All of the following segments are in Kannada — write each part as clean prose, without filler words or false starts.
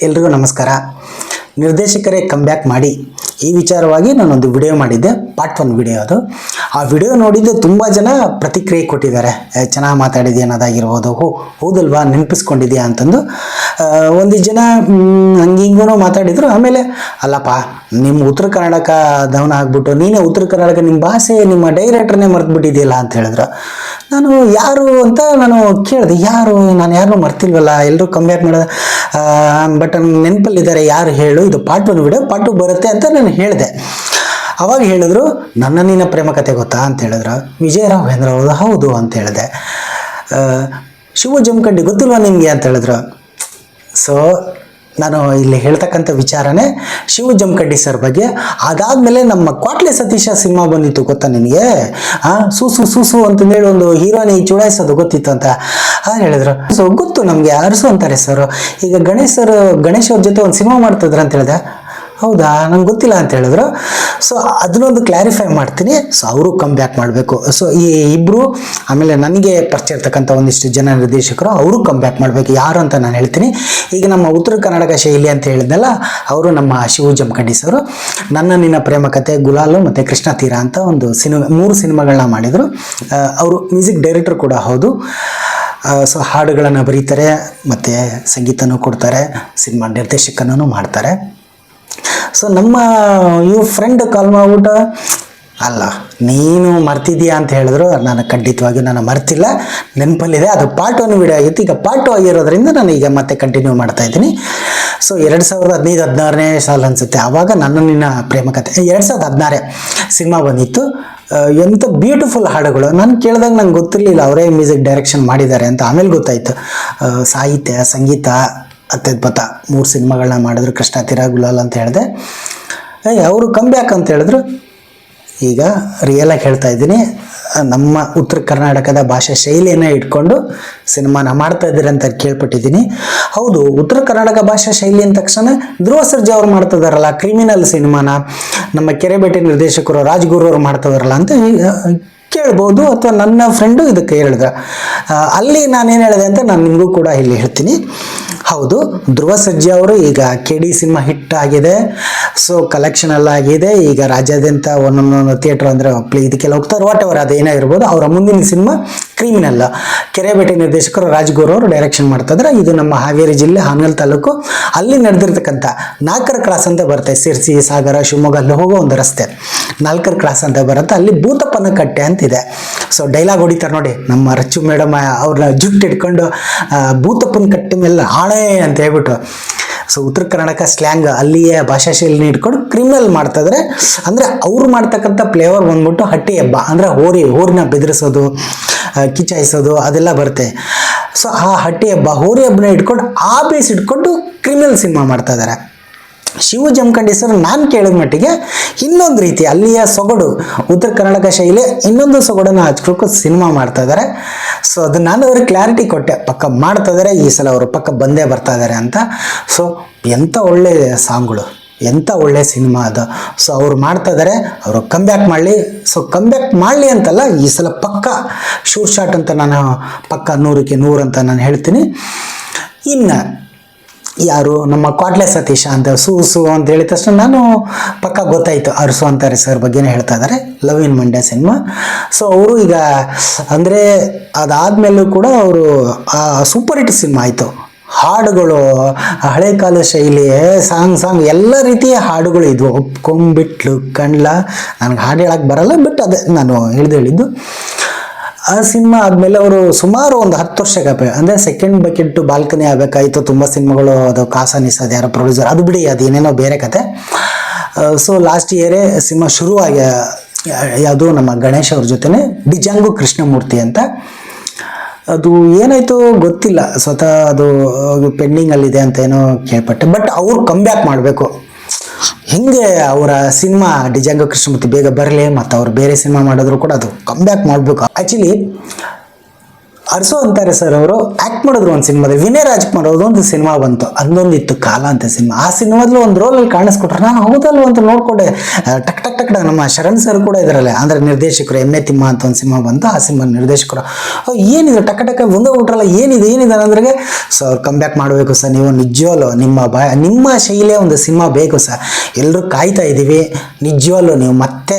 ಎಲ್ರಿಗೂ ನಮಸ್ಕಾರ. ನಿರ್ದೇಶಕರೇ ಕಮ್ಬ್ಯಾಕ್ ಮಾಡಿ ಈ ವಿಚಾರವಾಗಿ ನಾನೊಂದು ವಿಡಿಯೋ ಮಾಡಿದ್ದೆ, ಪಾರ್ಟ್ 1 ವಿಡಿಯೋ ಅದು. ಆ ವಿಡಿಯೋ ನೋಡಿದ್ದು ತುಂಬ ಜನ ಪ್ರತಿಕ್ರಿಯೆ ಕೊಟ್ಟಿದ್ದಾರೆ. ಚೆನ್ನಾಗಿ ಮಾತಾಡಿದ್ಯಾ ಅನ್ನೋದಾಗಿರ್ಬೋದು, ಹೌದಲ್ವಾ ನೆನಪಿಸ್ಕೊಂಡಿದ್ಯಾ ಅಂತಂದು ಒಂದಿಷ್ಟು ಜನ ಹಂಗಿಂಗೂ ಮಾತಾಡಿದ್ರು. ಆಮೇಲೆ ಅಲ್ಲಪ್ಪ ನಿಮ್ಮ ಉತ್ತರ ಕರ್ನಾಟಕದವನ ಆಗ್ಬಿಟ್ಟು ನೀನೇ ಉತ್ತರ ಕರ್ನಾಟಕ ನಿಮ್ಮ ಭಾಷೆ ನಿಮ್ಮ ಡೈರೆಕ್ಟ್ರನ್ನೇ ಮರೆತುಬಿಟ್ಟಿದೆಯಲ್ಲ ಅಂತ ಹೇಳಿದ್ರು. ನಾನು ಯಾರು ಅಂತ ನಾನು ಕೇಳಿದೆ, ಯಾರು ನಾನು ಯಾರನ್ನೂ ಮರ್ತಿಲ್ವಲ್ಲ, ಎಲ್ಲರೂ ಕಮ್ಬ್ಯಾಕ್ ಮಾಡೋದು ಬಟ್ ನೆನಪಲ್ಲಿದ್ದಾರೆ, ಯಾರು ಹೇಳು, ಇದು ಪಾರ್ಟ್ 1 ವಿಡಿಯೋ, ಪಾರ್ಟ್ 2 ಬರುತ್ತೆ ಅಂತ ನಾನು ಹೇಳಿದೆ. ಅವಾಗ ಹೇಳಿದ್ರು ನನ್ನ ನಿನ್ನ ಪ್ರೇಮ ಕಥೆ ಗೊತ್ತಾ ಅಂತ ಹೇಳಿದ್ರು. ವಿಜಯ ರಾಘವೇಂದ್ರ ಹೌದು ಅಂತ ಹೇಳಿದೆ. ಶಿವ ಜಮಖಂಡಿ ಗೊತ್ತಿಲ್ವಾ ನಿಮಗೆ ಅಂತ ಹೇಳಿದ್ರು. ಸೊ ನಾನು ಇಲ್ಲಿ ಹೇಳ್ತಕ್ಕಂಥ ವಿಚಾರನೇ ಶಿವ ಜಮಖಂಡಿ ಸರ್ ಬಗ್ಗೆ. ಅದಾದಮೇಲೆ ನಮ್ಮ ಕ್ವಾಟ್ಲೆ ಸತೀಶ ಸಿನಿಮಾ ಬಂದಿತ್ತು ಗೊತ್ತಾ ನಿನಗೆ, ಸೂಸು ಸೂಸು ಅಂತಂದೇಳಿ ಒಂದು ಹೀರೋನಿ ಚುಡಾಯಿಸೋದು ಗೊತ್ತಿತ್ತು ಅಂತ ಹೇಳಿದ್ರು. ಸೊ ಗೊತ್ತು ನಮಗೆ, ಅರಸು ಅಂತಾರೆ ಸರ್. ಈಗ ಗಣೇಶ್ ಅವ್ರ ಜೊತೆ ಒಂದು ಸಿನಿಮಾ ಮಾಡ್ತಿದ್ರು ಅಂತ ಹೇಳಿದೆ. ಹೌದಾ, ನಂಗೆ ಗೊತ್ತಿಲ್ಲ ಅಂತ ಹೇಳಿದ್ರು. ಸೊ ಅದನ್ನೊಂದು ಕ್ಲಾರಿಫೈ ಮಾಡ್ತೀನಿ. ಸೊ ಅವರು ಕಮ್ ಬ್ಯಾಕ್ ಮಾಡಬೇಕು. ಸೊ ಈ ಇಬ್ಬರು, ಆಮೇಲೆ ನನಗೆ ಪರಿಚಯ ಇರ್ತಕ್ಕಂಥ ಒಂದಿಷ್ಟು ಜನ ನಿರ್ದೇಶಕರು ಅವರು ಕಮ್ ಬ್ಯಾಕ್ ಮಾಡಬೇಕು. ಯಾರು ಅಂತ ನಾನು ಹೇಳ್ತೀನಿ. ಈಗ ನಮ್ಮ ಉತ್ತರ ಕರ್ನಾಟಕ ಶೈಲಿ ಅಂತ ಹೇಳಿದ್ನಲ್ಲ, ಅವರು ನಮ್ಮ ಶಿವ ಜಮಖಂಡಿ ಸರು. ನನ್ನ ನಿನ್ನ ಪ್ರೇಮ ಕಥೆ, ಗುಲಾಲು ಮತ್ತು ಕೃಷ್ಣ ತೀರ ಅಂತ ಒಂದು 3 ಸಿನಿಮಾಗಳನ್ನ ಮಾಡಿದರು. ಅವರು ಮ್ಯೂಸಿಕ್ ಡೈರೆಕ್ಟರ್ ಕೂಡ ಹೌದು. ಸೊ ಹಾಡುಗಳನ್ನು ಬರೀತಾರೆ ಮತ್ತು ಸಂಗೀತನೂ ಕೊಡ್ತಾರೆ, ಸಿನಿಮಾ ನಿರ್ದೇಶಕನೂ ಮಾಡ್ತಾರೆ. ಸೊ ನಮ್ಮ ಇವ್ರ ಫ್ರೆಂಡ್ ಕಾಲ್ ಮಾಡ್ಬಿಟ್ಟು ಅಲ್ಲ ನೀನು ಮರ್ತಿದ್ದೀಯಾ ಅಂತ ಹೇಳಿದ್ರು. ನಾನು ಖಂಡಿತವಾಗಿ ನಾನು ಮರ್ತಿಲ್ಲ, ನೆನಪಲ್ಲಿದೆ. ಅದು ಪಾರ್ಟ್ 1 ವಿಡಿಯೋ ಆಗಿತ್ತು. ಈಗ ಪಾರ್ಟ್ 2 ಆಗಿರೋದ್ರಿಂದ ನಾನು ಈಗ ಮತ್ತೆ ಕಂಟಿನ್ಯೂ ಮಾಡ್ತಾ ಇದ್ದೀನಿ. ಸೊ 2015-16ನೇ ಸಾಲ ಅನಿಸುತ್ತೆ, ಆವಾಗ ನನ್ನ ನಿನ್ನ ಪ್ರೇಮ ಕಥೆ 2016 ಸಿನಿಮಾ ಬಂದಿತ್ತು. ಎಂಥ ಬ್ಯೂಟಿಫುಲ್ ಹಾಡುಗಳು. ನಾನು ಕೇಳಿದಾಗ ನಂಗೆ ಗೊತ್ತಿರಲಿಲ್ಲ ಅವರೇ ಮ್ಯೂಸಿಕ್ ಡೈರೆಕ್ಷನ್ ಮಾಡಿದ್ದಾರೆ ಅಂತ. ಆಮೇಲೆ ಗೊತ್ತಾಯಿತು. ಸಾಹಿತ್ಯ, ಸಂಗೀತ ಅತ್ಯದ್ಭುತ 3 ಸಿನಿಮಾಗಳನ್ನ ಮಾಡಿದ್ರು. ಕೃಷ್ಣ ತೀರ, ಗುಲಾಲ್ ಅಂತ ಹೇಳಿದೆ. ಅವರು ಕಮ್ ಬ್ಯಾಕ್ ಅಂತ ಹೇಳಿದ್ರು. ಈಗ ರಿಯಲಾಗಿ ಹೇಳ್ತಾ ಇದ್ದೀನಿ, ನಮ್ಮ ಉತ್ತರ ಕರ್ನಾಟಕದ ಭಾಷೆ ಶೈಲಿಯನ್ನು ಇಟ್ಕೊಂಡು ಸಿನಿಮಾನ ಮಾಡ್ತಾ ಇದ್ದೀರಿ ಅಂತ ಕೇಳ್ಪಟ್ಟಿದ್ದೀನಿ. ಹೌದು, ಉತ್ತರ ಕರ್ನಾಟಕ ಭಾಷಾ ಶೈಲಿ ಅಂದ ತಕ್ಷಣ ಧ್ರುವ ಸರ್ಜಾ ಅವ್ರು ಮಾಡ್ತಿದಾರಲ್ಲ ಕ್ರಿಮಿನಲ್ ಸಿನಿಮಾನ, ನಮ್ಮ ಕೆರೆಬೇಟೆ ನಿರ್ದೇಶಕರು ರಾಜ್ಗುರು ಅವ್ರು ಮಾಡ್ತಿದಾರಲ್ಲ ಅಂತ ಕೇಳ್ಬೋದು. ಅಥವಾ ನನ್ನ ಫ್ರೆಂಡು ಇದಕ್ಕೆ ಹೇಳಿದ. ಅಲ್ಲಿ ನಾನೇನು ಹೇಳಿದೆ ಅಂತ ನಾನು ನಿಮಗೂ ಕೂಡ ಇಲ್ಲಿ ಹೇಳ್ತೀನಿ. ಹೌದು, ಧ್ರುವ ಸರ್ಜಾ ಅವರು ಈಗ KD ಸಿನಿಮಾ ಹಿಟ್ ಆಗಿದೆ. ಸೊ ಕಲೆಕ್ಷನ್ ಎಲ್ಲ ಆಗಿದೆ. ಈಗ ರಾಜ್ಯಾದ್ಯಂತ ಒಂದೊಂದು ಥಿಯೇಟ್ರ್ ಅಂದರೆ ಇದಕ್ಕೆಲ್ಲ ಹೋಗ್ತಾರೆ. ವಾಟ್ ಎವರ್ ಅದೇನೇ ಇರ್ಬೋದು. ಅವರ ಮುಂದಿನ ಸಿನಿಮಾ ಕ್ರಿಮಿನಲ್. ಕೆರೆಬೇಟೆ ನಿರ್ದೇಶಕರು ರಾಜ್ಗುರು ಅವರು ಡೈರೆಕ್ಷನ್ ಮಾಡ್ತಿದ್ರೆ. ಇದು ನಮ್ಮ ಹಾವೇರಿ ಜಿಲ್ಲೆ ಹಾನಗಲ್ ತಾಲೂಕು, ಅಲ್ಲಿ ನಡೆದಿರ್ತಕ್ಕಂಥ 4ರ ಕ್ರಾಸ್ ಅಂತ ಬರುತ್ತೆ. ಸಿರ್ಸಿ, ಸಾಗರ, ಶಿವಮೊಗ್ಗ ಅಲ್ಲಿ ಹೋಗೋ ಒಂದು ರಸ್ತೆ 4ರ ಕ್ರಾಸ್ ಅಂತ ಬರುತ್ತೆ. ಅಲ್ಲಿ ಭೂತಪ್ಪನ ಕಟ್ಟೆ ಅಂತಿದೆ. ಸೊ ಡೈಲಾಗ್ ಹೊಡಿತಾರೆ ನೋಡಿ ನಮ್ಮ ರಚ್ಚು ಮೇಡಮ್, ಅವ್ರನ್ನ ಜುಟ್ಟು ಇಟ್ಕೊಂಡು ಭೂತಪ್ಪನ ಕಟ್ಟೆ ಮೇಲೆ ಆಣೆ ಅಂತ ಹೇಳ್ಬಿಟ್ಟು. ಸೊ ಉತ್ತರ ಕರ್ನಾಟಕ ಸ್ಲ್ಯಾಂಗ್, ಅಲ್ಲಿಯೇ ಭಾಷಾ ಶೈಲಿನ ಇಟ್ಕೊಂಡು ಕ್ರಿಮಿನಲ್ ಮಾಡ್ತಿದ್ರೆ. ಅಂದರೆ ಅವ್ರು ಮಾಡ್ತಕ್ಕಂಥ ಫ್ಲೇವರ್ ಬಂದ್ಬಿಟ್ಟು ಹಟ್ಟಿ ಹಬ್ಬ, ಅಂದರೆ ಹೋರಿನ ಬೆದರಿಸೋದು, ಕಿಚಾಯಿಸೋದು ಅದೆಲ್ಲ ಬರುತ್ತೆ. ಸೊ ಆ ಹಟ್ಟಿ ಹಬ್ಬ, ಹೋರಿ ಹಬ್ಬನ ಇಟ್ಕೊಂಡು ಆ ಬೇಸ್ ಇಟ್ಕೊಂಡು ಕ್ರಿಮಿನಲ್ ಸಿನಿಮಾ ಮಾಡ್ತಾ ಇದ್ದಾರೆ. ಶಿವ ಜಮಖಂಡಿ ಸರ್ ನಾನು ಕೇಳಿದ ಮಟ್ಟಿಗೆ ಇನ್ನೊಂದು ರೀತಿ ಅಲ್ಲಿಯ ಸೊಗಡು, ಉತ್ತರ ಕರ್ನಾಟಕ ಶೈಲಿ ಇನ್ನೊಂದು ಸೊಗಡನ್ನು ಹಚ್ಕೊಳಕ್ಕೆ ಸಿನಿಮಾ ಮಾಡ್ತಾ ಇದ್ದಾರೆ. ಸೊ ಅದು ನಾನು ಅವ್ರಿಗೆ ಕ್ಲಾರಿಟಿ ಕೊಟ್ಟೆ, ಪಕ್ಕ ಮಾಡ್ತಾ ಇದ್ದಾರೆ ಈ ಸಲ, ಅವರು ಪಕ್ಕ ಬಂದೇ ಬರ್ತಾ ಇದ್ದಾರೆ ಅಂತ. ಸೊ ಎಂಥ ಒಳ್ಳೆ ಸಾಂಗ್ಗಳು, ಎಂಥ ಒಳ್ಳೆ ಸಿನಿಮಾ ಅದು. ಸೊ ಅವ್ರು ಮಾಡ್ತಾ ಇದ್ದಾರೆ, ಅವರು ಕಮ್ ಬ್ಯಾಕ್ ಮಾಡಲಿ. ಸೊ ಕಮ್ ಬ್ಯಾಕ್ ಮಾಡಲಿ ಅಂತಲ್ಲ, ಈ ಸಲ ಪಕ್ಕ ಶೂರ್ ಶಾಟ್ ಅಂತ ನಾನು ಪಕ್ಕ 100ಕ್ಕೆ 100 ಅಂತ ನಾನು ಹೇಳ್ತೀನಿ. ಇನ್ನು ಯಾರು ನಮ್ಮ ಕ್ವಾಟ್ಲೆ ಸತೀಶ ಅಂತ ಸೂಸು ಅಂತ ಹೇಳಿದ ತಕ್ಷಣ ನಾನು ಪಕ್ಕ ಗೊತ್ತಾಯಿತು, ಅರಸು ಅಂತಾರೆ ಸರ್ ಬಗ್ಗೆನೇ ಹೇಳ್ತಾ ಇದ್ದಾರೆ. Love in Mandya cinema. So ಅವರು ಈಗ ಅಂದರೆ ಅದಾದಮೇಲೂ ಕೂಡ ಅವರು ಸೂಪರ್ ಹಿಟ್ ಸಿನಿಮಾ ಆಯಿತು. ಹಾಡುಗಳು ಹಳೆ ಕಾಲ ಶೈಲಿ, ಸಾಂಗ್ ಎಲ್ಲ ರೀತಿಯ ಹಾಡುಗಳು ಇದ್ವು. ಒಪ್ಕೊಂಬಿಟ್ಲು ಕಣ್ಲ, ನನಗೆ ಹಾಡು ಹೇಳಕ್ಕೆ ಬರಲ್ಲ, ಬಟ್ ಅದೇ ನಾನು ಹೇಳಿದ್ದು. ಆ ಸಿನಿಮಾ ಆದಮೇಲೆ ಅವರು ಸುಮಾರು ಒಂದು 10 ವರ್ಷ ಅಂದರೆ ಸೆಕೆಂಡ್ ಬಕೆಟ್ ಬಾಲ್ಕನಿ ಆಗಬೇಕಾಯಿತು. ತುಂಬ ಸಿನಿಮಾಗಳು, ಅದು ಕಾಸಾನಿಸೋದು ಯಾರೋ ಪ್ರೊಡ್ಯೂಸರ್, ಅದು ಬಿಡಿ, ಅದು ಏನೇನೋ ಬೇರೆ ಕತೆ. ಸೊ ಲಾಸ್ಟ್ ಇಯರೇ ಸಿನಿಮಾ ಶುರುವಾಗಿ, ಯಾವುದು ನಮ್ಮ ಗಣೇಶ್ ಅವ್ರ ಜೊತೆನೆ ಡಿಜಾಂಗು ಕೃಷ್ಣಮೂರ್ತಿ ಅಂತ. ಅದು ಏನಾಯಿತು ಗೊತ್ತಿಲ್ಲ, ಸ್ವತಃ ಅದು ಪೆಂಡಿಂಗಲ್ಲಿದೆ ಅಂತ ಏನೋ ಕೇಳ್ಪಟ್ಟೆ. ಬಟ್ ಅವ್ರು ಕಮ್ ಬ್ಯಾಕ್ ಮಾಡಬೇಕು. ಹಿಂಗೆ ಅವರ ಸಿನಿಮಾ ಡಿಜಾಂಗು ಕೃಷ್ಣಮೂರ್ತಿ ಬೇಗ ಬರಲಿ, ಮತ್ತು ಅವ್ರು ಬೇರೆ ಸಿನಿಮಾ ಮಾಡಿದ್ರು ಕೂಡ ಅದು ಕಮ್ ಬ್ಯಾಕ್ ಮಾಡಬೇಕು. ಆ್ಯಕ್ಚುಲಿ ಅರಸು ಅಂತಾರೆ ಸರ್ ಅವರು ಆಕ್ಟ್ ಮಾಡಿದ್ರು ಒಂದು ಸಿನಿಮಾದಲ್ಲಿ. ವಿನಯ್ ರಾಜ್ಕುಮಾರ್ ಅವ್ರದ್ದು ಒಂದು ಸಿನಿಮಾ ಬಂತು, ಅಂದೊಂದಿತ್ತು ಕಾಲ ಅಂತ ಸಿನಿಮಾ. ಆ ಸಿನಿಮಾದಲ್ಲಿ ಒಂದು ರೋಲಲ್ಲಿ ಕಾಣಿಸ್ಕೊಟ್ರು. ನಾನು ಹೌದಲ್ವ ಅಂತ ನೋಡ್ಕೊಂಡೆ. ಟಕ್ ಟಕ್ ಟಕ್ ನಮ್ಮ ಶರಣ್ ಸರ್ ಕೂಡ ಇದ್ರಲ್ಲ, ಅಂದ್ರೆ ನಿರ್ದೇಶಕರು. ಎಮ್ಮೆ ತಿಮ್ಮ ಅಂತ ಒಂದು ಸಿನಿಮಾ ಬಂತು, ಆ ಸಿನಿಮಾ ನಿರ್ದೇಶಕರು ಏನಿದೆ ಟಕ್ಕ ಟಕ್ಕ ಒಂದೇ ಊಟ್ರಲ್ಲ, ಏನಿದೆ ಅಂದ್ರೆ ಸೊ ಅವ್ರು ಕಮ್ ಬ್ಯಾಕ್ ಮಾಡಬೇಕು ಸರ್. ನೀವು ನಿಜವಲ್ಲೂ ನಿಮ್ಮ ಶೈಲಿಯ ಒಂದು ಸಿನಿಮಾ ಬೇಕು ಸರ್, ಎಲ್ಲರೂ ಕಾಯ್ತಾ ಇದ್ದೀವಿ. ನಿಜವಲ್ಲೂ ನೀವು ಮತ್ತೆ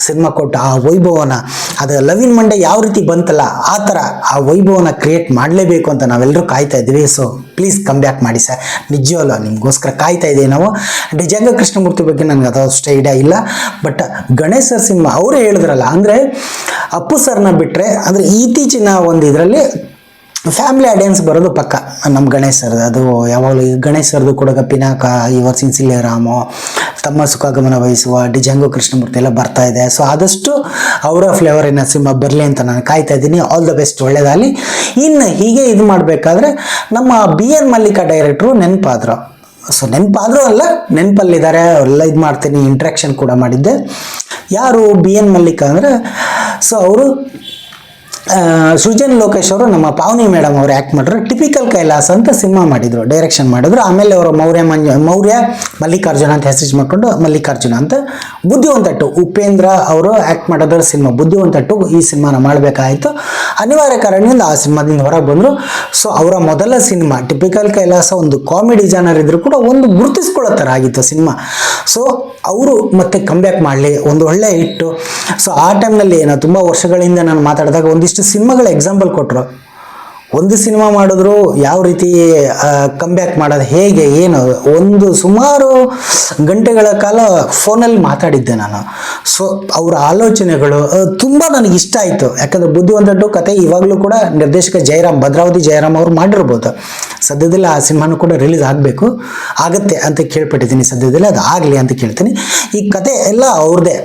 ಸಿನಿಮಾ ಕೊಟ್ಟು ಆ ವೈಭವನ, ಅದು ಲವ್ ಇನ್ ಮಂಡೆ ಯಾವ ರೀತಿ ಬಂತಲ್ಲ ಆ ಥರ ಆ ವೈಭವನ ಕ್ರಿಯೇಟ್ ಮಾಡಲೇಬೇಕು ಅಂತ ನಾವೆಲ್ಲರೂ ಕಾಯ್ತಾ ಇದ್ದೀವಿ. ಸೊ ಪ್ಲೀಸ್ ಕಮ್ ಬ್ಯಾಕ್ ಮಾಡಿ ಸರ್, ನಿಜವಲ್ಲ ನಿಮಗೋಸ್ಕರ ಕಾಯ್ತಾ ಇದ್ದೀವಿ ನಾವು. ಡಿಜಂಗ ಕೃಷ್ಣಮೂರ್ತಿ ಬಗ್ಗೆ ನನಗೆ ಅದಷ್ಟು ಐಡಿಯಾ ಇಲ್ಲ, ಬಟ್ ಗಣೇಶ್ ಸರ್ ಸಿನಿಮಾ ಅವರೇ ಹೇಳಿದ್ರಲ್ಲ, ಅಂದರೆ ಅಪ್ಪು ಸರ್ನ ಬಿಟ್ಟರೆ ಅಂದರೆ ಇತ್ತೀಚಿನ ಒಂದು ಇದರಲ್ಲಿ ಫ್ಯಾಮಿಲಿ ಆಡಿಯನ್ಸ್ ಬರೋದು ಪಕ್ಕ ನಮ್ಮ ಗಣೇಶ್ ಸರ್ದು. ಅದು ಯಾವಾಗಲೂ ಗಣೇಶ್ ಸರ್ದು ಕೂಡ ಪಿನಾಕ, ಇವ ಸಿನ್ಸಿಲೆ ರಾಮು, ತಮ್ಮ ಸುಖಾಗಮನ ವಹಿಸುವ, ಡಿಜಂಗೋ ಕೃಷ್ಣಮೂರ್ತಿ ಎಲ್ಲ ಬರ್ತಾ ಇದೆ. ಸೊ ಆದಷ್ಟು ಅವರ ಫ್ಲೇವರಿನ ಸಿನಿಮಾ ಬರಲಿ ಅಂತ ನಾನು ಕಾಯ್ತಾ ಇದ್ದೀನಿ. ಆಲ್ ದ ಬೆಸ್ಟ್, ಒಳ್ಳೇದಾಗಲಿ. ಇನ್ನು ಹೀಗೆ ಇದು ಮಾಡಬೇಕಾದ್ರೆ ನಮ್ಮ BN ಮಲ್ಲಿಕಾ ಡೈರೆಕ್ಟ್ರು ನೆನಪಾದ್ರು. ಸೊ ನೆನಪಾದರೂ ಅಲ್ಲ, ನೆನಪಲ್ಲಿದ್ದಾರೆ, ಅವರೆಲ್ಲ ಇದು ಮಾಡ್ತೀನಿ, ಇಂಟ್ರಾಕ್ಷನ್ ಕೂಡ ಮಾಡಿದ್ದೆ. ಯಾರು BN ಮಲ್ಲಿಕಾ ಅಂದರೆ, ಸೊ ಅವರು ಸೃಜನ್ ಲೋಕೇಶ್ ಅವರು ನಮ್ಮ ಪಾವನಿ ಮೇಡಮ್ ಅವರು ಆ್ಯಕ್ಟ್ ಮಾಡಿದ್ರು. ಟಿಪಿಕಲ್ ಕೈಲಾಸ ಅಂತ ಸಿನಿಮಾ ಮಾಡಿದ್ರು, ಡೈರೆಕ್ಷನ್ ಮಾಡಿದ್ರು. ಆಮೇಲೆ ಅವರು ಮೌರ್ಯ ಮಲ್ಲಿಕಾರ್ಜುನ ಅಂತ ಹೆಸರು ಮಾಡ್ಕೊಂಡು ಮಲ್ಲಿಕಾರ್ಜುನ ಅಂತ ಬುದ್ಧಿವಂತಟ್ಟು ಉಪೇಂದ್ರ ಅವರು ಆ್ಯಕ್ಟ್ ಮಾಡಿದ್ರು ಸಿನಿಮಾ ಬುದ್ಧಿವಂತಟ್ಟು. ಈ ಸಿನಿಮಾನ ಮಾಡಬೇಕಾಯಿತು, ಅನಿವಾರ್ಯ ಕಾರಣದಿಂದ ಆ ಸಿನಿಮಾದಿಂದ ಹೊರಗೆ ಬಂದರು. ಸೊ ಅವರ ಮೊದಲ ಸಿನಿಮಾ ಟಿಪಿಕಲ್ ಕೈಲಾಸ ಒಂದು ಕಾಮಿಡಿ ಜಾನರ್ ಇದ್ರೂ ಕೂಡ ಒಂದು ಗುರುತಿಸ್ಕೊಳ್ಳೋ ಥರ ಆಗಿತ್ತು ಸಿನಿಮಾ. ಸೊ ಅವರು ಮತ್ತೆ ಕಮ್ಬ್ಯಾಕ್ ಮಾಡಲಿ, ಒಂದು ಒಳ್ಳೆ ಹಿಟ್ಟು. ಸೊ ಆ ಟೈಮ್ನಲ್ಲಿ ನಾನು ತುಂಬ ವರ್ಷಗಳಿಂದ ನಾನು ಮಾತಾಡಿದಾಗ ಒಂದಿಷ್ಟು ಸಿನಿಮಾಗಳ ಎಕ್ಸಾಂಪಲ್ ಕೊಟ್ಟರು. ಒಂದು ಸಿನಿಮಾ ಮಾಡಿದ್ರು ಯಾವ ರೀತಿ ಕಮ್ಬ್ಯಾಕ್ ಮಾಡೋದು, ಹೇಗೆ, ಏನು, ಒಂದು ಸುಮಾರು ಗಂಟೆಗಳ ಕಾಲ ಫೋನಲ್ಲಿ ಮಾತಾಡಿದ್ದೆ ನಾನು. ಸೊ ಅವರ ಆಲೋಚನೆಗಳು ತುಂಬ ನನಗೆ ಇಷ್ಟ ಆಯಿತು. ಯಾಕಂದರೆ ಬುದ್ಧಿವಂತಟ್ಟು ಕತೆ ಇವಾಗಲೂ ಕೂಡ ನಿರ್ದೇಶಕ ಭದ್ರಾವತಿ ಜಯರಾಮ್ ಅವರು ಮಾಡಿರ್ಬೋದು. ಸದ್ಯದಲ್ಲಿ ಆ ಸಿನಿಮಾನು ಕೂಡ ರಿಲೀಸ್ ಆಗುತ್ತೆ ಅಂತ ಕೇಳ್ಪಟ್ಟಿದ್ದೀನಿ. ಸದ್ಯದಲ್ಲಿ ಅದು ಆಗಲಿ ಅಂತ ಕೇಳ್ತೀನಿ. ಈ ಕತೆ ಎಲ್ಲ ಅವ್ರದ್ದೇ.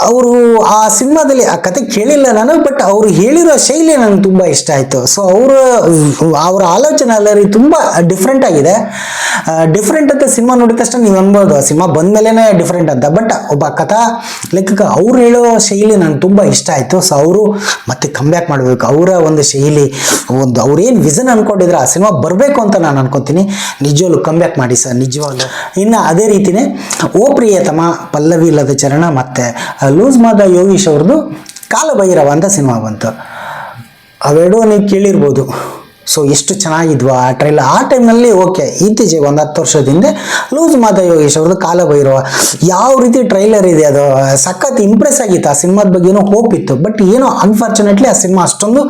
ಅವರು ಆ ಸಿನಿಮಾದಲ್ಲಿ ಆ ಕತೆ ಕೇಳಿಲ್ಲ ನಾನು, ಬಟ್ ಅವರು ಹೇಳಿರೋ ಶೈಲಿ ನನಗೆ ತುಂಬ ಇಷ್ಟ ಆಯಿತು. ಸೊ ಅವರ ಆಲೋಚನೆ ಅಲ್ಲರಿ ತುಂಬ ಡಿಫ್ರೆಂಟ್ ಆಗಿದೆ. ಡಿಫ್ರೆಂಟ್ ಅಂತ ಸಿನಿಮಾ ನೋಡಿದ ತಕ್ಷಣ ನೀವು ಅನ್ಬೋದು ಸಿನಿಮಾ ಬಂದಮೇಲೆ ಡಿಫ್ರೆಂಟ್ ಅಂತ, ಬಟ್ ಒಬ್ಬ ಕಥಾ ಲೇಖಕ ಅವ್ರು ಹೇಳೋ ಶೈಲಿ ನನಗೆ ತುಂಬ ಇಷ್ಟ ಆಯಿತು. ಸೊ ಅವರು ಮತ್ತೆ ಕಮ್ಬ್ಯಾಕ್ ಮಾಡಬೇಕು, ಅವರ ಒಂದು ಶೈಲಿ, ಒಂದು ಅವ್ರೇನು ವಿಷನ್ ಅಂದ್ಕೊಂಡಿದ್ರೆ ಆ ಸಿನಿಮಾ ಬರಬೇಕು ಅಂತ ನಾನು ಅನ್ಕೊತೀನಿ. ನಿಜವಾಗ್ಲೂ ಕಮ್ಬ್ಯಾಕ್ ಮಾಡಿ ಸರ್, ನಿಜವಾಗ್ಲೂ. ಇನ್ನು ಅದೇ ರೀತಿಯೇ ಓ ಪ್ರಿಯತಮ, ಪಲ್ಲವಿ ಇಲ್ಲದ ಚರಣ ಮತ್ತು ಲೂಸ್ ಮಾದ ಯೋಗೀಶ್ ಅವ್ರದ್ದು ಕಾಲಭೈರವ ಅಂತ ಸಿನಿಮಾ ಬಂತು. ಅವೆರಡೂ ನೀವು ಕೇಳಿರ್ಬೋದು. ಸೊ ಎಷ್ಟು ಚೆನ್ನಾಗಿದ್ವು ಆ ಟ್ರೈಲರ್. ಆ ಟೈಮ್ನಲ್ಲಿ ಓಕೆ, ಇತ್ತೀಚೆಗೆ ಒಂದು 10 ವರ್ಷದಿಂದ ಲೂಸ್ ಮಾದ ಯೋಗೇಶ್ ಅವ್ರದ್ದು ಕಾಲಭೈರವ ಯಾವ ರೀತಿ ಟ್ರೈಲರ್ ಇದೆ, ಅದು ಸಖತ್ ಇಂಪ್ರೆಸ್ ಆಗಿತ್ತು. ಆ ಸಿನಿಮಾದ ಬಗ್ಗೆ ಏನೋ ಹೋಪ್ ಇತ್ತು, ಬಟ್ ಏನೋ ಅನ್ಫಾರ್ಚುನೇಟ್ಲಿ ಆ ಸಿನಿಮಾ ಅಷ್ಟೊಂದು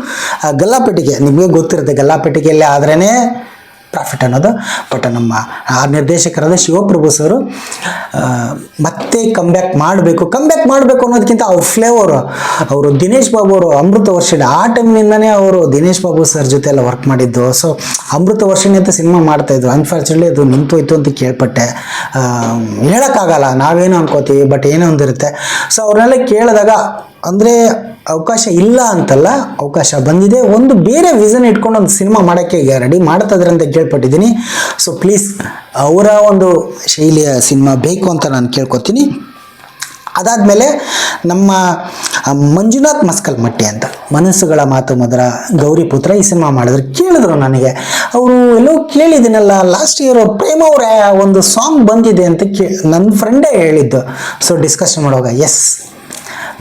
ಗಲ್ಲಾಪೆಟ್ಟಿಗೆ, ನಿಮಗೆ ಗೊತ್ತಿರುತ್ತೆ ಗಲ್ಲಾಪೆಟ್ಟಿಗೆಯಲ್ಲೇ ಆದ್ರೇ ಪ್ರಾಫಿಟ್ ಅನ್ನೋದು. ಬಟ್ ನಮ್ಮ ಆ ನಿರ್ದೇಶಕರಾದ ಶಿವಪ್ರಭು ಸರು ಮತ್ತೆ ಕಮ್ಬ್ಯಾಕ್ ಮಾಡಬೇಕು ಅನ್ನೋದಕ್ಕಿಂತ ಅವ್ರ ಫ್ಲೇವರು, ಅವರು ದಿನೇಶ್ ಬಾಬು ಅವರು ಅಮೃತ ವರ್ಷಿಣಿ ಆ ಟೈಮ್ನಿಂದನೇ ಅವರು ದಿನೇಶ್ ಬಾಬು ಸರ್ ಜೊತೆ ಎಲ್ಲ ವರ್ಕ್ ಮಾಡಿದ್ದು. ಸೊ ಅಮೃತ ವರ್ಷಿಣಿ ಅಂತ ಸಿನಿಮಾ ಮಾಡ್ತಾಯಿದ್ರು. ಅನ್ಫಾರ್ಚುನೇಟ್ಲಿ ಅದು ನಿಂತೋಯ್ತು ಅಂತ ಕೇಳ್ಪಟ್ಟೆ. ಹೇಳೋಕ್ಕಾಗಲ್ಲ, ನಾವೇನು ಅನ್ಕೋತೀವಿ, ಬಟ್ ಏನೋ ಒಂದಿರುತ್ತೆ. ಸೊ ಅವ್ರನ್ನೆಲ್ಲ ಕೇಳಿದಾಗ ಅಂದರೆ ಅವಕಾಶ ಇಲ್ಲ ಅಂತಲ್ಲ, ಅವಕಾಶ ಬಂದಿದೆ. ಒಂದು ಬೇರೆ ವಿಷನ್ ಇಟ್ಕೊಂಡು ಒಂದು ಸಿನಿಮಾ ಮಾಡೋಕ್ಕೆ ರೆಡಿ ಮಾಡ್ತಾಯಿದ್ರೆ ಅಂತ ಕೇಳ್ಪಟ್ಟಿದ್ದೀನಿ. ಸೊ ಪ್ಲೀಸ್ ಅವರ ಒಂದು ಶೈಲಿಯ ಸಿನಿಮಾ ಬೇಕು ಅಂತ ನಾನು ಕೇಳ್ಕೊತೀನಿ. ಅದಾದಮೇಲೆ ನಮ್ಮ ಮಂಜುನಾಥ್ ಮಸ್ಕಲ್ಮಟ್ಟಿ ಅಂತ ಮನಸ್ಸುಗಳ ಮಾತು ಮಧುರ, ಗೌರಿಪುತ್ರ ಈ ಸಿನಿಮಾ ಮಾಡಿದ್ರು. ಕೇಳಿದ್ರು ನನಗೆ, ಅವರು ಎಲ್ಲೋ ಕೇಳಿದ್ದೀನಲ್ಲ ಲಾಸ್ಟ್ ಇಯರ್ ಪ್ರೇಮ ಅವರ ಒಂದು ಸಾಂಗ್ ಬಂದಿದೆ ಅಂತ ನನ್ನ ಫ್ರೆಂಡೇ ಹೇಳಿದ್ದು. ಸೊ ಡಿಸ್ಕಷನ್ ಮಾಡುವಾಗ ಎಸ್,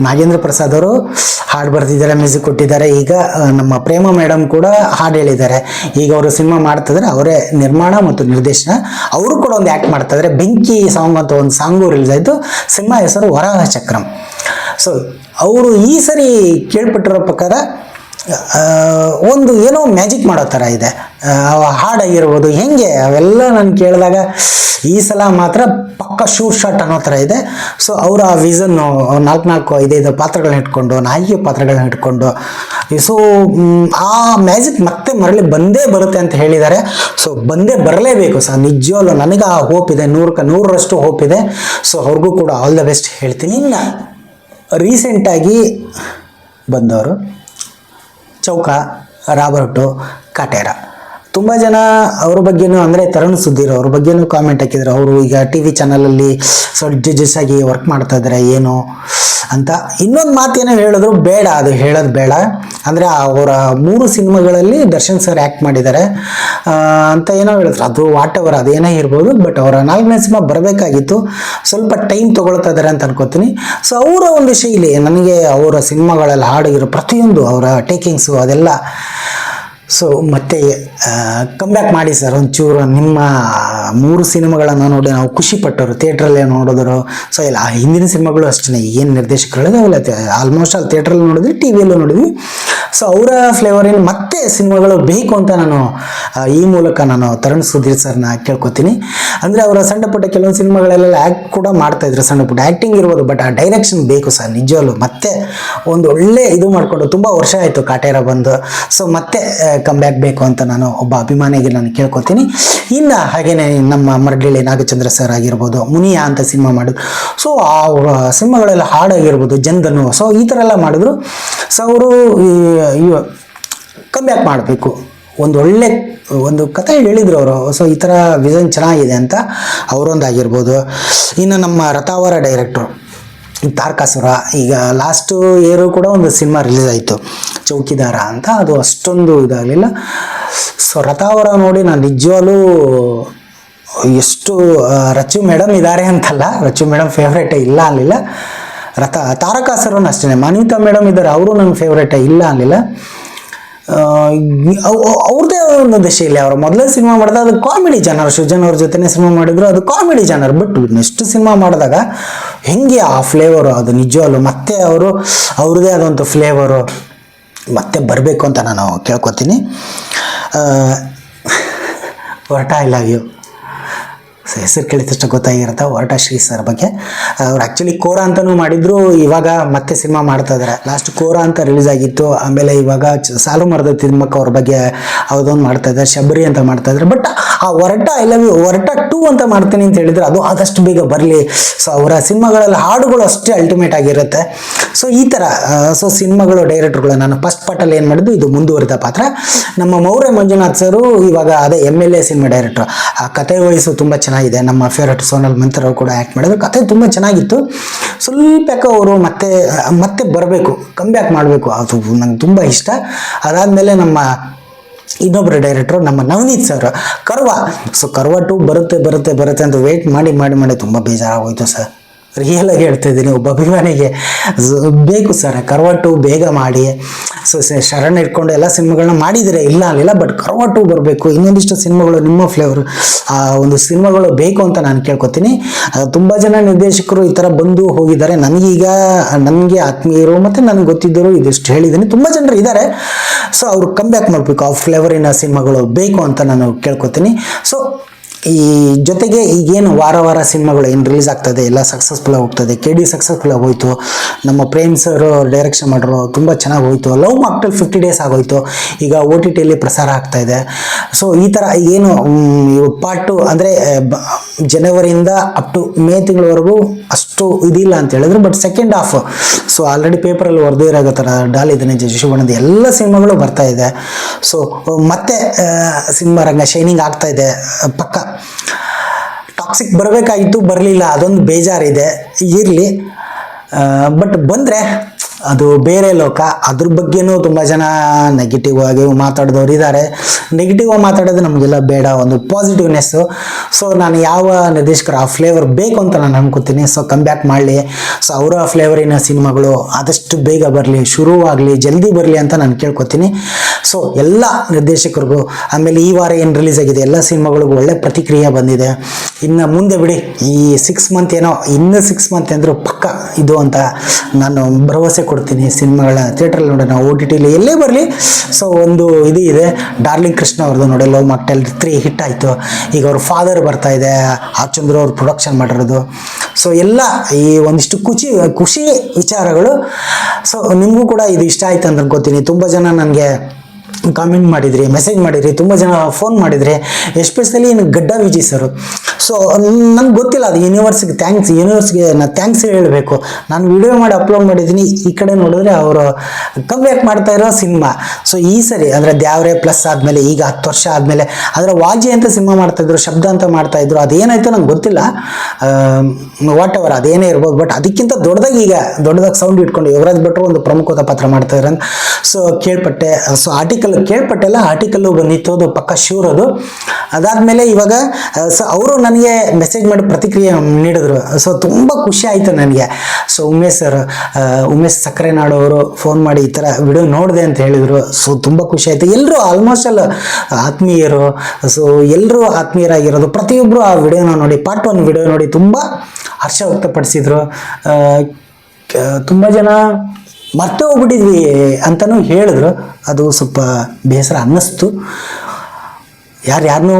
ನಾಗೇಂದ್ರ ಪ್ರಸಾದ್ ಅವರು ಹಾಡು ಬರೆದಿದ್ದಾರೆ, ಮ್ಯೂಸಿಕ್ ಕೊಟ್ಟಿದ್ದಾರೆ. ಈಗ ನಮ್ಮ ಪ್ರೇಮ ಮೇಡಮ್ ಕೂಡ ಹಾಡು ಹೇಳಿದ್ದಾರೆ. ಈಗ ಅವರು ಸಿನಿಮಾ ಮಾಡ್ತಿದ್ದಾರೆ, ಅವರೇ ನಿರ್ಮಾಣ ಮತ್ತು ನಿರ್ದೇಶನ. ಅವರು ಕೂಡ ಒಂದು ಆ್ಯಕ್ಟ್ ಮಾಡ್ತಾಯಿದ್ದಾರೆ. ಬೆಂಕಿ ಸಾಂಗ್ ಅಂತ ಒಂದು ಸಾಂಗು ರಿಲೀಸ್ ಆಯಿತು. ಸಿನಿಮಾ ಹೆಸರು ವರಾಹ ಚಕ್ರಂ. ಸೊ ಅವರು ಈ ಸರಿ ಕೇಳ್ಪಟ್ಟಿರೋ ಪ್ರಕಾರ ಒಂದು ಏನೋ ಮ್ಯಾಜಿಕ್ ಮಾಡೋ ಥರ ಇದೆ. ಹಾಡಾಗಿರ್ಬೋದು ಹೆಂಗೆ ಅವೆಲ್ಲ ನಾನು ಕೇಳಿದಾಗ ಈ ಸಲ ಮಾತ್ರ ಪಕ್ಕ ಶೂಟ್ ಶಾಟ್ ಅನ್ನೋ ಥರ ಇದೆ. ಸೊ ಅವರ ಆ ವಿಷನ್ನು 4-5 ಪಾತ್ರಗಳನ್ನ ಇಟ್ಕೊಂಡು, ನಾಯಕಿ ಪಾತ್ರಗಳನ್ನ ಇಟ್ಕೊಂಡು, ಸೊ ಆ ಮ್ಯಾಜಿಕ್ ಮತ್ತೆ ಮರಳಿ ಬಂದೇ ಬರುತ್ತೆ ಅಂತ ಹೇಳಿದ್ದಾರೆ. ಸೊ ಬಂದೇ ಬರಲೇಬೇಕು ಸರ್, ನಿಜವಲ್ಲೂ ನನಗೆ ಆ ಹೋಪ್ ಇದೆ, 100% ಹೋಪ್ ಇದೆ. ಸೊ ಅವ್ರಿಗೂ ಕೂಡ ಆಲ್ ದ ಬೆಸ್ಟ್ ಹೇಳ್ತೀನಿ. ಇನ್ನು ರೀಸೆಂಟಾಗಿ ಬಂದವರು ಚೌಕ, ರಾಬರ್ಟು, ಕಾಟೇರ ತುಂಬ ಜನ ಅವ್ರ ಬಗ್ಗೆನೂ ಅಂದರೆ ತರುಣ್ ಸುಧೀರ್ ಅವ್ರ ಬಗ್ಗೆನೂ ಕಾಮೆಂಟ್ ಹಾಕಿದ್ರು. ಅವರು ಈಗ ಟಿ ವಿ ಚಾನಲಲ್ಲಿ ಜಡ್ಜಸ್ ಆಗಿ ವರ್ಕ್ ಮಾಡ್ತಾ ಇದ್ದಾರೆ ಏನು ಅಂತ. ಇನ್ನೊಂದು ಮಾತೇನೋ ಹೇಳಿದ್ರು, ಬೇಡ ಅದು ಹೇಳೋದು ಬೇಡ. ಅಂದರೆ ಅವರ 3 ಸಿನಿಮಾಗಳಲ್ಲಿ ದರ್ಶನ್ ಸರ್ ಆ್ಯಕ್ಟ್ ಮಾಡಿದ್ದಾರೆ ಅಂತ ಏನೋ ಹೇಳಿದ್ರು. ಅದು ವಾಟ್ ಎವರ್ ಅದೇನೇ ಇರ್ಬೋದು, ಬಟ್ ಅವರ 4ನೇ ಸಿನಿಮಾ ಬರಬೇಕಾಗಿತ್ತು, ಸ್ವಲ್ಪ ಟೈಮ್ ತೊಗೊಳ್ತಾ ಇದ್ದಾರೆ ಅಂತ ಅನ್ಕೋತೀನಿ. ಸೊ ಅವರ ಒಂದು ಶೈಲಿ ನನಗೆ ಅವರ ಸಿನಿಮಾಗಳಲ್ಲಿ ಹಾಡಿರೋ ಪ್ರತಿಯೊಂದು ಅವರ ಟೇಕಿಂಗ್ಸು ಅದೆಲ್ಲ. ಸೊ ಮತ್ತೆ ಕಮ್ಬ್ಯಾಕ್ ಮಾಡಿ ಸರ್ ಒಂಚೂರು. ನಿಮ್ಮ 3 ಸಿನಿಮಾಗಳನ್ನು ನೋಡಿ ನಾವು ಖುಷಿ ಪಟ್ಟವರು, ಥಿಯೇಟ್ರಲ್ಲೇ ನೋಡಿದ್ರು. ಸೊ ಇಲ್ಲ ಹಿಂದಿನ ಸಿನಿಮಾಗಳು ಅಷ್ಟೇ, ಏನು ನಿರ್ದೇಶಕರು ಅವೆಲ್ಲ ಆಲ್ಮೋಸ್ಟ್ ಅಲ್ಲಿ ಥಿಯೇಟ್ರಲ್ಲಿ ನೋಡಿದ್ವಿ, ಟಿ ವಿಯಲ್ಲೂ ನೋಡಿದ್ವಿ. ಸೊ ಅವರ ಫ್ಲೇವರಿನ ಮತ್ತೆ ಸಿನಿಮಾಗಳು ಬೇಕು ಅಂತ ನಾನು ಈ ಮೂಲಕ ನಾನು ತರುಣ್ ಸುಧೀರ್ ಸರ್ನ ಕೇಳ್ಕೊತೀನಿ. ಅಂದರೆ ಅವರ ಸಣ್ಣ ಪುಟ್ಟ ಕೆಲವೊಂದು ಸಿನಿಮಾಗಳೆಲ್ಲ ಆ್ಯಕ್ಟ್ ಕೂಡ ಮಾಡ್ತಾಯಿದ್ರು, ಸಣ್ಣ ಪುಟ್ಟ ಆ್ಯಕ್ಟಿಂಗ್ ಇರ್ಬೋದು, ಬಟ್ ಆ ಡೈರೆಕ್ಷನ್ ಬೇಕು ಸರ್ ನಿಜವಲ್ಲೂ. ಮತ್ತೆ ಒಂದು ಒಳ್ಳೆ ಇದು ಮಾಡಿಕೊಂಡು ತುಂಬ ವರ್ಷ ಆಯಿತು ಕಾಟೇರ ಬಂದು. ಸೊ ಮತ್ತೆ ಕಮ್ಬ್ಯಾಕ್ ಬೇಕು ಅಂತ ನಾನು ಒಬ್ಬ ಅಭಿಮಾನಿಗೆ ನಾನು ಕೇಳ್ಕೊತೀನಿ. ಇನ್ನು ಹಾಗೇನೆ ನಮ್ಮ ಮರಡಿಳ್ಳಿ ನಾಗಚಂದ್ರ ಸರ್ ಆಗಿರ್ಬೋದು, ಮುನಿಯಾ ಅಂತ ಸಿನಿಮಾ ಮಾಡಿದ್ರು. ಸೊ ಆ ಸಿನಿಮಾಗಳೆಲ್ಲ ಹಾಡಾಗಿರ್ಬೋದು, ಜನ್ಧನು, ಸೊ ಈ ಥರ ಎಲ್ಲ ಮಾಡಿದ್ರು. ಸೊ ಅವರು ಕಮ್ಬ್ಯಾಕ್ ಮಾಡಬೇಕು, ಒಂದು ಒಳ್ಳೆ ಒಂದು ಕಥೆ ಹೇಳಿದರು ಅವರು. ಸೊ ಈ ಥರ ವಿಷನ್ ಚೆನ್ನಾಗಿದೆ ಅಂತ ಅವರೊಂದಾಗಿರ್ಬೋದು. ಇನ್ನು ನಮ್ಮ ರಥಾವರ ಡೈರೆಕ್ಟ್ರು ತಾರಕಾಸುರ, ಈಗ ಲಾಸ್ಟು ಇಯರು ಕೂಡ ಒಂದು ಸಿನಿಮಾ ರಿಲೀಸ್ ಆಯಿತು ಚೌಕಿದಾರ ಅಂತ, ಅದು ಅಷ್ಟೊಂದು ಇದಾಗಲಿಲ್ಲ. ಸೊ ರಥಾವರ ನೋಡಿ ನಾನು ನಿಜವಾಗ್ಲೂ ಎಷ್ಟು ರಚು ಮೇಡಮ್ ಇದ್ದಾರೆ ಅಂತಲ್ಲ, ರಚು ಮೇಡಮ್ ಫೇವ್ರೇಟೇ ಇಲ್ಲ ಅನ್ನಲಿಲ್ಲ. ತಾರಕಾಸುರನು ಅಷ್ಟೇ, ಮನಿತಾ ಮೇಡಮ್ ಇದ್ದಾರೆ, ಅವರು ನನ್ನ ಫೇವ್ರೇಟೇ ಇಲ್ಲ ಅನ್ನಲಿಲ್ಲ. ಅವ್ರದ್ದೇ ಒಂದು ದಶೆಯಲ್ಲಿ ಅವರು ಮೊದಲೇ ಸಿನಿಮಾ ಮಾಡಿದಾಗ ಅದು ಕಾಮಿಡಿ ಜಾನರ್, ಸೃಜನ್ ಅವ್ರ ಜೊತೆನೇ ಸಿನಿಮಾ ಮಾಡಿದ್ರು, ಅದು comedy genre. But next cinema ಮಾಡಿದಾಗ ಹೆಂಗೆ ಆ ಫ್ಲೇವರು ಅದು ನಿಜವಲ್ಲೂ ಮತ್ತೆ ಅವರು ಅವ್ರದ್ದೇ ಆದಂಥ ಫ್ಲೇವರು ಮತ್ತೆ ಬರಬೇಕು ಅಂತ ನಾನು ಕೇಳ್ಕೊತೀನಿ. ಹೊರಟ ಐ ಲವ್ ಯು ಹೆಸರು ಕೇಳಿದ ತಕ್ಷಣ ಗೊತ್ತಾಗಿರುತ್ತೆ. ಹೊರಟ ಶ್ರೀ ಸರ್ ಬಗ್ಗೆ ಅವ್ರು ಆ್ಯಕ್ಚುಲಿ ಕೋರ ಅಂತಲೂ ಮಾಡಿದ್ರು, ಇವಾಗ ಮತ್ತೆ ಸಿನಿಮಾ ಮಾಡ್ತಾ ಇದ್ದಾರೆ. ಲಾಸ್ಟ್ ಕೋರ ಅಂತ ರಿಲೀಸ್ ಆಗಿತ್ತು, ಆಮೇಲೆ ಇವಾಗ ಸಾಲು ಮರದ ತಿಮ್ಮಕ್ಕ ಅವ್ರ ಬಗ್ಗೆ ಅದೊಂದು ಮಾಡ್ತಾ ಇದ್ದಾರೆ, ಶಬರಿ ಅಂತ ಮಾಡ್ತಾ ಇದ್ದಾರೆ. ಬಟ್ ಆ ಹೊರಟ ಐ ಲವ್ ಯು ಹೊರಟ 2 ಅಂತ ಮಾಡ್ತೀನಿ ಅಂತ ಹೇಳಿದ್ರೆ ಅದು ಆದಷ್ಟು ಬೇಗ ಬರಲಿ. ಸೊ ಅವರ ಸಿನಿಮಾಗಳಲ್ಲಿ ಹಾಡುಗಳು ಅಷ್ಟೇ ಅಲ್ಟಿಮೇಟ್ ಆಗಿರುತ್ತೆ. ಸೊ ಈ ಥರ ಸೊ ಸಿನಿಮಾಗಳು ಡೈರೆಕ್ಟರ್ಗಳು ನಾನು ಫಸ್ಟ್ ಪಾರ್ಟಲ್ಲಿ ಏನು ಮಾಡಿದ್ದು, ಇದು ಮುಂದುವರಿದ ಪಾತ್ರ. ನಮ್ಮ ಮೌರ್ಯ ಮಂಜುನಾಥ್ ಸರು ಇವಾಗ ಅದೇ MLA ಸಿನಿಮಾ ಡೈರೆಕ್ಟ್ರು. ಆ ಕಥೆ ವಯಸ್ಸು ತುಂಬ ಚೆನ್ನಾಗಿದೆ. ನಮ್ಮ ಫೇವ್ರೇಟ್ ಸೋನಲ್ ಮಂತ್ರ ಕೂಡ ಆ್ಯಕ್ಟ್ ಮಾಡಿದ್ರು, ಕಥೆ ತುಂಬ ಚೆನ್ನಾಗಿತ್ತು. ಸ್ವಲ್ಪ ಅವರು ಮತ್ತೆ ಬರಬೇಕು, ಕಮ್ಬ್ಯಾಕ್ ಮಾಡಬೇಕು, ಅದು ನಂಗೆ ತುಂಬ ಇಷ್ಟ. ಅದಾದಮೇಲೆ ನಮ್ಮ ಇನ್ನೊಬ್ಬರು ಡೈರೆಕ್ಟ್ರು ನಮ್ಮ ನವನೀತ್ ಸರ್, ಕರ್ವ. ಸೊ ಕರ್ವ 2 ಬರುತ್ತೆ ಅಂತ ವೆಯ್ಟ್ ಮಾಡಿ ತುಂಬ ಬೇಜಾರಾಗೋಯ್ತು ಸರ್. ರಿಯಲ್ ಆಗಿ ಹೇಳ್ತಾ ಇದ್ದೀನಿ, ಒಬ್ಬ ಅಭಿಮಾನಿಗೆ ಬೇಕು ಸರ್ ಕರ್ವ 2 ಬೇಗ ಮಾಡಿ. ಸೊ ಶರಣ್ ಇಟ್ಕೊಂಡು ಎಲ್ಲ ಸಿನಿಮಾಗಳನ್ನ ಮಾಡಿದರೆ ಇಲ್ಲ ಅನ್ನಲಿಲ್ಲ, ಬಟ್ ಕರ್ವ 2 ಬರಬೇಕು. ಇನ್ನೊಂದಿಷ್ಟು ಸಿನಿಮಾಗಳು ನಿಮ್ಮ ಫ್ಲೇವರ್ ಆ ಒಂದು ಸಿನಿಮಾಗಳು ಬೇಕು ಅಂತ ನಾನು ಕೇಳ್ಕೊತೀನಿ. ತುಂಬ ಜನ ನಿರ್ದೇಶಕರು ಈ ಥರ ಬಂದು ಹೋಗಿದ್ದಾರೆ. ನನಗೆ ಆತ್ಮೀಯರು ಮತ್ತು ನನಗೆ ಗೊತ್ತಿದ್ದರು ಇದಿಷ್ಟು ಹೇಳಿದ್ದೀನಿ, ತುಂಬ ಜನರು ಇದ್ದಾರೆ. ಸೊ ಅವರು ಕಮ್ಬ್ಯಾಕ್ ಮಾಡಬೇಕು, ಆ ಫ್ಲೇವರಿನ ಸಿನಿಮಾಗಳು ಬೇಕು ಅಂತ ನಾನು ಕೇಳ್ಕೊತೀನಿ. ಸೊ ಈ ಜೊತೆಗೆ ಈಗೇನು ವಾರ ಸಿನಿಮಾಗಳು ಏನು ರಿಲೀಸ್ ಆಗ್ತದೆ ಎಲ್ಲ ಸಕ್ಸಸ್ಫುಲ್ ಹೋಗ್ತದೆ. KD ಸಕ್ಸಸ್ಫುಲ್ ಆಗೋಯ್ತು, ನಮ್ಮ ಪ್ರೇಮ್ ಸರ್ ಡೈರೆಕ್ಷನ್ ಮಾಡಿರೋ ತುಂಬ ಚೆನ್ನಾಗಿ ಹೋಯಿತು. ಲವ್ ಮಾಕ್ಟೆಲ್ 50 ಡೇಸ್ ಆಗೋಯ್ತು, ಈಗ OTTಯಲ್ಲಿ ಪ್ರಸಾರ ಆಗ್ತಾ ಇದೆ. ಸೊ ಈ ಥರ ಏನು ಪಾರ್ಟ್ 2 ಅಂದರೆ ಜನವರಿಯಿಂದ ಅಪ್ ಟು ಮೇ ತಿಂಗಳವರೆಗೂ ಅಷ್ಟು ಇದಿಲ್ಲ ಅಂತ ಹೇಳಿದ್ರು, but second half so already ಪೇಪರಲ್ಲಿ ವರದಿ ಇರೋ ಥರ ಡಾಲಿ ಧನಂಜಯ ಶಿವಣ್ಣದ ಎಲ್ಲ ಸಿನಿಮಾಗಳು ಬರ್ತಾ ಇದೆ. ಸೊ ಮತ್ತೆ ಸಿನಿಮಾ ರಂಗ ಶೈನಿಂಗ್ ಆಗ್ತಾ ಇದೆ ಪಕ್ಕ. ಟಾಕ್ಸಿಕ್ ಬರಬೇಕಾಗಿತ್ತು, ಬರಲಿಲ್ಲ, ಅದೊಂದು ಬೇಜಾರಿದೆ. ಇರಲಿ, ಬಟ್ ಬಂದರೆ ಅದು ಬೇರೆ ಲೋಕ. ಅದ್ರ ಬಗ್ಗೆನೂ ತುಂಬ ಜನ ನೆಗೆಟಿವ್ ಆಗಿ ಮಾತಾಡಿದವರು ಇದ್ದಾರೆ. ನೆಗೆಟಿವ್ ಆಗಿ ಮಾತಾಡೋದು ನಮಗೆಲ್ಲ ಬೇಡ, ಒಂದು ಪಾಸಿಟಿವ್ನೆಸ್ಸು. ಸೊ ನಾನು ಯಾವ ನಿರ್ದೇಶಕರು ಆ ಫ್ಲೇವರ್ ಬೇಕು ಅಂತ ನಾನು ಅನ್ಕೋತೀನಿ. ಸೊ ಕಮ್ಬ್ಯಾಕ್ ಮಾಡಲಿ. ಸೊ ಅವರ ಫ್ಲೇವರಿನ ಸಿನಿಮಾಗಳು ಆದಷ್ಟು ಬೇಗ ಬರಲಿ, ಶುರುವಾಗಲಿ, ಜಲ್ದಿ ಬರಲಿ ಅಂತ ನಾನು ಕೇಳ್ಕೊತೀನಿ. ಸೊ ಎಲ್ಲ ನಿರ್ದೇಶಕರಿಗೂ, ಆಮೇಲೆ ಈ ವಾರ ಏನು ರಿಲೀಸ್ ಆಗಿದೆ ಎಲ್ಲ ಸಿನಿಮಾಗಳಿಗೂ ಒಳ್ಳೆ ಪ್ರತಿಕ್ರಿಯೆ ಬಂದಿದೆ. ಇನ್ನು ಮುಂದೆ ಬಿಡಿ, ಈ 6 ಮಂತ್ ಏನೋ, ಇನ್ನು 6 ಮಂತ್ ಅಂದರೂ ಪಕ್ಕ ಇದು ಅಂತ ನಾನು ಭರವಸೆ ಕೊಡ್ತೀನಿ. ಸಿನಿಮಾಗಳ ಥಿಯೇಟ್ರಲ್ಲಿ ನೋಡಿ, ನಾವು OTTಲಿ ಎಲ್ಲೇ ಬರಲಿ. ಸೊ ಒಂದು ಇದು ಇದೆ, ಡಾರ್ಲಿಂಗ್ ಕೃಷ್ಣ ಅವ್ರದ್ದು ನೋಡಿ, ಲವ್ ಮಾಕ್ಟೆಲ್ 3 ಹಿಟ್ ಆಯಿತು. ಈಗ ಅವ್ರ ಫಾದರ್ ಬರ್ತಾ ಇದೆ, ಚಂದ್ರು ಅವ್ರು ಪ್ರೊಡಕ್ಷನ್ ಮಾಡಿರೋದು. ಸೊ ಎಲ್ಲ ಈ ಒಂದಿಷ್ಟು ಖುಷಿ ವಿಚಾರಗಳು. ಸೊ ನಿಮಗೂ ಕೂಡ ಇದು ಇಷ್ಟ ಆಯ್ತು ಅಂತ ಅನ್ಕೋತೀನಿ. ತುಂಬ ಜನ ನನಗೆ ಕಾಮೆಂಟ್ ಮಾಡಿದ್ರಿ, ಮೆಸೇಜ್ ಮಾಡಿದ್ರಿ, ತುಂಬ ಜನ ಫೋನ್ ಮಾಡಿದ್ರಿ, ಎಸ್ಪೆಷಲಿ ಗಡ್ಡ ವಿಜಯ್ ಸರು. ಸೊ ನನಗೆ ಗೊತ್ತಿಲ್ಲ ಅದು ಯೂನಿವರ್ಸ್ಗೆ ನಾನು ಥ್ಯಾಂಕ್ಸ್ ಹೇಳಬೇಕು. ನಾನು ವಿಡಿಯೋ ಮಾಡಿ ಅಪ್ಲೋಡ್ ಮಾಡಿದ್ದೀನಿ, ಈ ಕಡೆ ನೋಡಿದ್ರೆ ಅವರು ಕಮ್ಬ್ಯಾಕ್ ಮಾಡ್ತಾ ಇರೋ ಸಿನಿಮಾ. ಸೊ ಈ ಸರಿ ಅಂದರೆ ದ್ಯಾವ್ರೆ ಪ್ಲಸ್ ಆದಮೇಲೆ ಈಗ 10 ವರ್ಷ ಆದಮೇಲೆ ಅದರ ವಾಜಿ ಅಂತ ಸಿನಿಮಾ ಮಾಡ್ತಾಯಿದ್ರು, ಶಬ್ದ ಅಂತ ಮಾಡ್ತಾಯಿದ್ರು, ಅದೇನಾಯ್ತು ನಂಗೆ ಗೊತ್ತಿಲ್ಲ, ವಾಟ್ ಎವರ್ ಅದೇನೇ ಇರ್ಬೋದು. ಬಟ್ ಅದಕ್ಕಿಂತ ದೊಡ್ಡದಾಗಿ ಸೌಂಡ್ ಇಟ್ಕೊಂಡು ಯೋಗರಾಜ್ ಭಟ್ರು ಒಂದು ಪ್ರಮುಖವಾದ ಪಾತ್ರ ಮಾಡ್ತಾಯಿದ್ರು ಅಂತ ಸೊ ಕೇಳ್ಪಟ್ಟೆ. ಸೊ ಕೇಳ್ಪಟ್ಟೆಲ್ಲ ಆರ್ಟಿಕಲ್ಲು ಬಂದಿತ್ತು, ಅದು ಪಕ್ಕ ಶ್ಯೂರ್ ಅದು. ಅದಾದಮೇಲೆ ಇವಾಗ ಸೊ ಅವರು ನನಗೆ ಮೆಸೇಜ್ ಮಾಡಿ ಪ್ರತಿಕ್ರಿಯೆ ನೀಡಿದ್ರು. ಸೊ ತುಂಬ ಖುಷಿ ಆಯಿತು ನನಗೆ. ಸೊ ಉಮೇಶ್ ಸಕ್ಕರೆನಾಡು ಅವರು ಫೋನ್ ಮಾಡಿ ಈ ಥರ ವಿಡಿಯೋ ನೋಡಿದೆ ಅಂತ ಹೇಳಿದರು. ಸೊ ತುಂಬ ಖುಷಿ ಆಯಿತು. ಎಲ್ಲರೂ ಆಲ್ಮೋಸ್ಟ್ ಎಲ್ಲ ಆತ್ಮೀಯರು, ಸೊ ಎಲ್ಲರೂ ಆತ್ಮೀಯರಾಗಿರೋದು ಪ್ರತಿಯೊಬ್ಬರು ಆ ವಿಡಿಯೋನ ನೋಡಿ, ಪಾರ್ಟ್ 1 ವಿಡಿಯೋ ನೋಡಿ ತುಂಬ ಹರ್ಷ ವ್ಯಕ್ತಪಡಿಸಿದ್ರು. ತುಂಬ ಜನ ಮರ್ತೇ ಹೋಗ್ಬಿಟ್ಟಿದ್ವಿ ಅಂತಲೂ ಹೇಳಿದ್ರು. ಅದು ಸ್ವಲ್ಪ ಬೇಸರ ಅನ್ನಿಸ್ತು. ಯಾರ್ಯಾರನ್ನೂ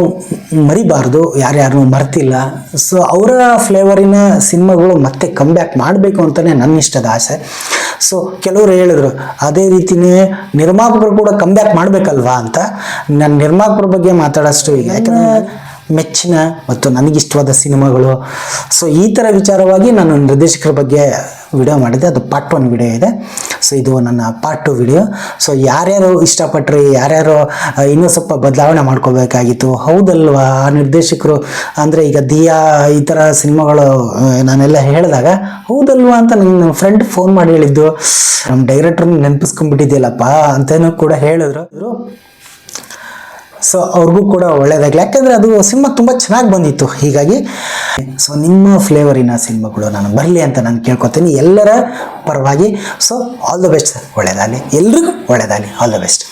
ಮರಿಬಾರ್ದು, ಯಾರ್ಯಾರನ್ನೂ ಮರ್ತಿಲ್ಲ. ಸೊ ಅವರ ಫ್ಲೇವರಿನ ಸಿನಿಮಾಗಳು ಮತ್ತೆ ಕಮ್ಬ್ಯಾಕ್ ಮಾಡಬೇಕು ಅಂತಲೇ ನನ್ನ ಇಷ್ಟದ ಆಸೆ. ಸೊ ಕೆಲವರು ಹೇಳಿದ್ರು ಅದೇ ರೀತಿಯೇ ನಿರ್ಮಾಪಕರು ಕೂಡ ಕಮ್ಬ್ಯಾಕ್ ಮಾಡಬೇಕಲ್ವಾ ಅಂತ. ನಾನು ನಿರ್ಮಾಪಕರ ಬಗ್ಗೆ ಮಾತಾಡೋಷ್ಟು ಈಗ, ಯಾಕಂದರೆ ಮೆಚ್ಚಿನ ಮತ್ತು ನನಗಿಷ್ಟವಾದ ಸಿನಿಮಾಗಳು. ಸೊ ಈ ಥರ ವಿಚಾರವಾಗಿ ನಾನು ನಿರ್ದೇಶಕರ ಬಗ್ಗೆ ವಿಡಿಯೋ ಮಾಡಿದೆ. ಅದು ಪಾರ್ಟ್ 1 ವಿಡಿಯೋ ಇದೆ. ಸೊ ಇದು ನನ್ನ ಪಾರ್ಟ್ 2 ವಿಡಿಯೋ. ಸೊ ಯಾರ್ಯಾರು ಇಷ್ಟಪಟ್ರಿ, ಯಾರ್ಯಾರು ಇನ್ನೂ ಸ್ವಲ್ಪ ಬದಲಾವಣೆ ಮಾಡ್ಕೋಬೇಕಾಗಿತ್ತು, ಹೌದಲ್ವಾ ಆ ನಿರ್ದೇಶಕರು ಅಂದರೆ ಈಗ ದಿಯಾ ಈ ಥರ ಸಿನಿಮಾಗಳು ನಾನೆಲ್ಲ ಹೇಳಿದಾಗ ಹೌದಲ್ವಾ ಅಂತ ನನ್ನ ಫ್ರೆಂಡ್ ಫೋನ್ ಮಾಡಿ ಹೇಳಿದ್ದು, ನಮ್ಮ ಡೈರೆಕ್ಟ್ರನ್ನ ನೆನಪಿಸ್ಕೊಂಡ್ಬಿಟ್ಟಿದ್ಯಲ್ಲಪ್ಪ ಅಂತಲೂ ಕೂಡ ಹೇಳಿದ್ರು. ಸೊ ಅವ್ರಿಗೂ ಕೂಡ ಒಳ್ಳೆಯದಾಗಲಿ, ಯಾಕೆಂದರೆ ಅದು ಸಿನಿಮಾ ತುಂಬ ಚೆನ್ನಾಗಿ ಬಂದಿತ್ತು. ಹೀಗಾಗಿ ಸೊ ನಿಮ್ಮ ಫ್ಲೇವರಿನ ಸಿನಿಮಾಗಳು ನಾನು ಬರಲಿ ಅಂತ ನಾನು ಕೇಳ್ಕೊತೀನಿ ಎಲ್ಲರ ಪರವಾಗಿ. ಸೊ ಆಲ್ ದ ಬೆಸ್ಟ್, ಒಳ್ಳೆಯದಾಗಲಿ, ಎಲ್ರಿಗೂ ಒಳ್ಳೆಯದಾಗಲಿ, ಆಲ್ ದ ಬೆಸ್ಟ್.